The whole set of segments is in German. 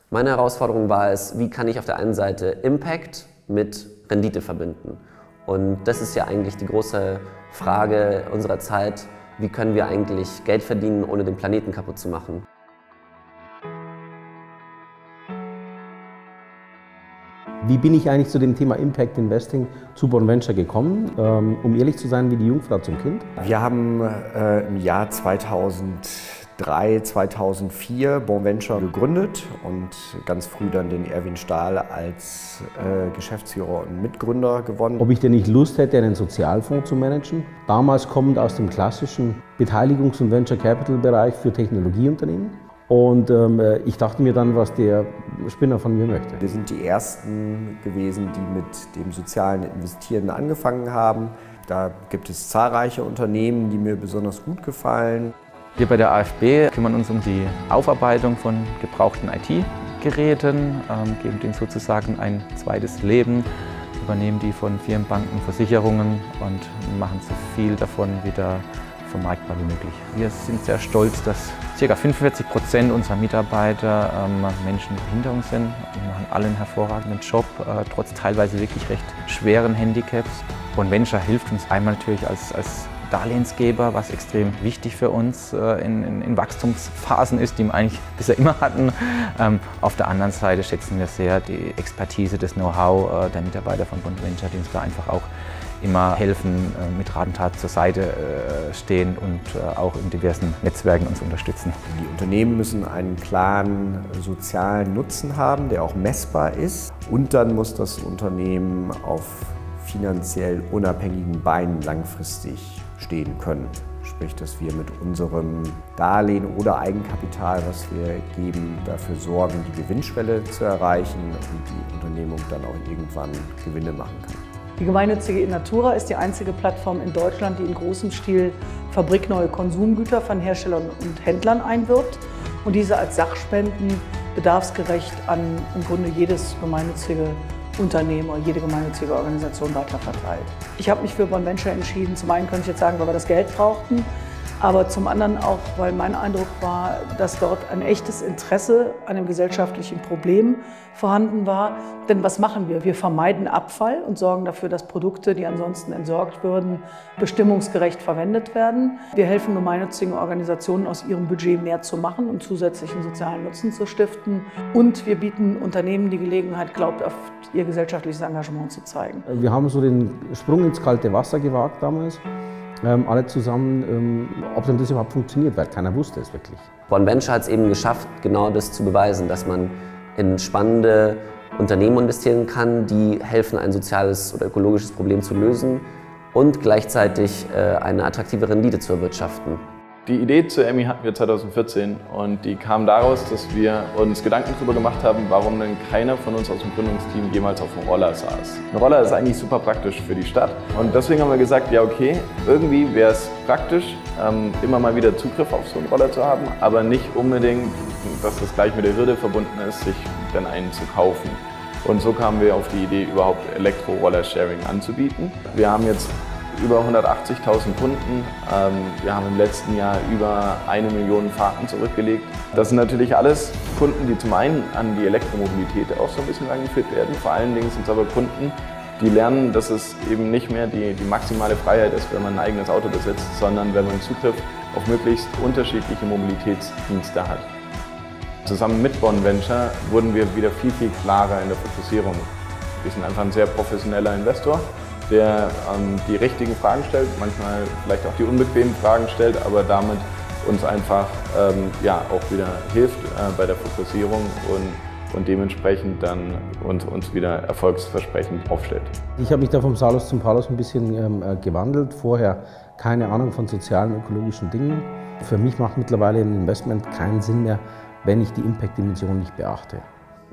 Meine Herausforderung war es, wie kann ich auf der einen Seite Impact mit Rendite verbinden? Und das ist ja eigentlich die große Frage unserer Zeit, wie können wir eigentlich Geld verdienen, ohne den Planeten kaputt zu machen? Wie bin ich eigentlich zu dem Thema Impact Investing zu Bonventure gekommen? Um ehrlich zu sein, wie die Jungfrau zum Kind. Wir haben im Jahr 2003, 2004 Bonventure gegründet und ganz früh dann den Erwin Stahl als Geschäftsführer und Mitgründer gewonnen. Ob ich denn nicht Lust hätte, einen Sozialfonds zu managen? Damals kommend aus dem klassischen Beteiligungs- und Venture Capital Bereich für Technologieunternehmen. Und ich dachte mir dann, was der Spinner von mir möchte. Wir sind die Ersten gewesen, die mit dem sozialen Investieren angefangen haben. Da gibt es zahlreiche Unternehmen, die mir besonders gut gefallen. Wir bei der AFB kümmern uns um die Aufarbeitung von gebrauchten IT-Geräten, geben denen sozusagen ein zweites Leben, übernehmen die von Firmen, Banken, Versicherungen und machen so viel davon wieder vermarktbar wie möglich. Wir sind sehr stolz, dass ca. 45% unserer Mitarbeiter Menschen mit Behinderung sind. Die machen alle einen hervorragenden Job, trotz teilweise wirklich recht schweren Handicaps. Bonventure hilft uns einmal natürlich als Darlehensgeber, was extrem wichtig für uns in Wachstumsphasen ist, die wir eigentlich bisher immer hatten. Auf der anderen Seite schätzen wir sehr die Expertise, das Know-how der Mitarbeiter von Bonventure, die uns da einfach auch immer helfen, mit Rat und Tat zur Seite stehen und auch in diversen Netzwerken uns unterstützen. Die Unternehmen müssen einen klaren sozialen Nutzen haben, der auch messbar ist. Und dann muss das Unternehmen auf finanziell unabhängigen Beinen langfristig stehen können. Sprich, dass wir mit unserem Darlehen oder Eigenkapital, was wir geben, dafür sorgen, die Gewinnschwelle zu erreichen und die Unternehmung dann auch irgendwann Gewinne machen kann. Die gemeinnützige Innatura ist die einzige Plattform in Deutschland, die in großem Stil fabrikneue Konsumgüter von Herstellern und Händlern einwirbt und diese als Sachspenden bedarfsgerecht an im Grunde jedes gemeinnützige Unternehmen oder jede gemeinnützige Organisation weiterverteilt. Ich habe mich für Bonventure entschieden. Zum einen könnte ich jetzt sagen, weil wir das Geld brauchten, aber zum anderen auch, weil mein Eindruck war, dass dort ein echtes Interesse an einem gesellschaftlichen Problem vorhanden war. Denn was machen wir? Wir vermeiden Abfall und sorgen dafür, dass Produkte, die ansonsten entsorgt würden, bestimmungsgerecht verwendet werden. Wir helfen gemeinnützigen Organisationen, aus ihrem Budget mehr zu machen und zusätzlichen sozialen Nutzen zu stiften. Und wir bieten Unternehmen die Gelegenheit, glaubhaft ihr gesellschaftliches Engagement zu zeigen. Wir haben so den Sprung ins kalte Wasser gewagt damals. Alle zusammen, ob denn das überhaupt funktioniert, weil keiner wusste es wirklich. Bonventure hat es eben geschafft, genau das zu beweisen, dass man in spannende Unternehmen investieren kann, die helfen, ein soziales oder ökologisches Problem zu lösen und gleichzeitig eine attraktive Rendite zu erwirtschaften. Die Idee zur Emmy hatten wir 2014 und die kam daraus, dass wir uns Gedanken darüber gemacht haben, warum denn keiner von uns aus dem Gründungsteam jemals auf einem Roller saß. Ein Roller ist eigentlich super praktisch für die Stadt und deswegen haben wir gesagt, ja okay, irgendwie wäre es praktisch, immer mal wieder Zugriff auf so einen Roller zu haben, aber nicht unbedingt, dass das gleich mit der Hürde verbunden ist, sich dann einen zu kaufen. Und so kamen wir auf die Idee, überhaupt Elektro-Roller-Sharing anzubieten. Wir haben jetzt über 180.000 Kunden. Wir haben im letzten Jahr über 1 Million Fahrten zurückgelegt. Das sind natürlich alles Kunden, die zum einen an die Elektromobilität auch so ein bisschen rangeführt werden. Vor allen Dingen sind es aber Kunden, die lernen, dass es eben nicht mehr die maximale Freiheit ist, wenn man ein eigenes Auto besitzt, sondern wenn man Zugriff auf möglichst unterschiedliche Mobilitätsdienste hat. Zusammen mit Bonventure wurden wir wieder viel klarer in der Fokussierung. Wir sind einfach ein sehr professioneller Investor, der die richtigen Fragen stellt, manchmal vielleicht auch die unbequemen Fragen stellt, aber damit uns einfach auch wieder hilft bei der Fokussierung und dementsprechend dann uns wieder erfolgsversprechend aufstellt. Ich habe mich da vom Salus zum Paulus ein bisschen gewandelt. Vorher keine Ahnung von sozialen, ökologischen Dingen. Für mich macht mittlerweile ein Investment keinen Sinn mehr, wenn ich die Impact-Dimension nicht beachte.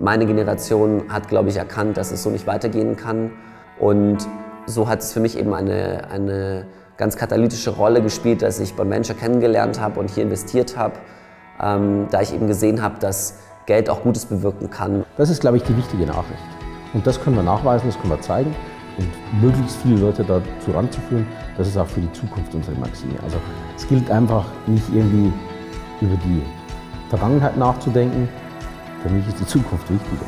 Meine Generation hat, glaube ich, erkannt, dass es so nicht weitergehen kann und so hat es für mich eben eine ganz katalytische Rolle gespielt, dass ich Bonventure kennengelernt habe und hier investiert habe, da ich eben gesehen habe, dass Geld auch Gutes bewirken kann. Das ist, glaube ich, die wichtige Nachricht. Und das können wir nachweisen, das können wir zeigen und möglichst viele Leute dazu ranzuführen. Das ist auch für die Zukunft unsere Maxime. Also es gilt einfach nicht irgendwie über die Vergangenheit nachzudenken, Für mich ist die Zukunft wichtiger.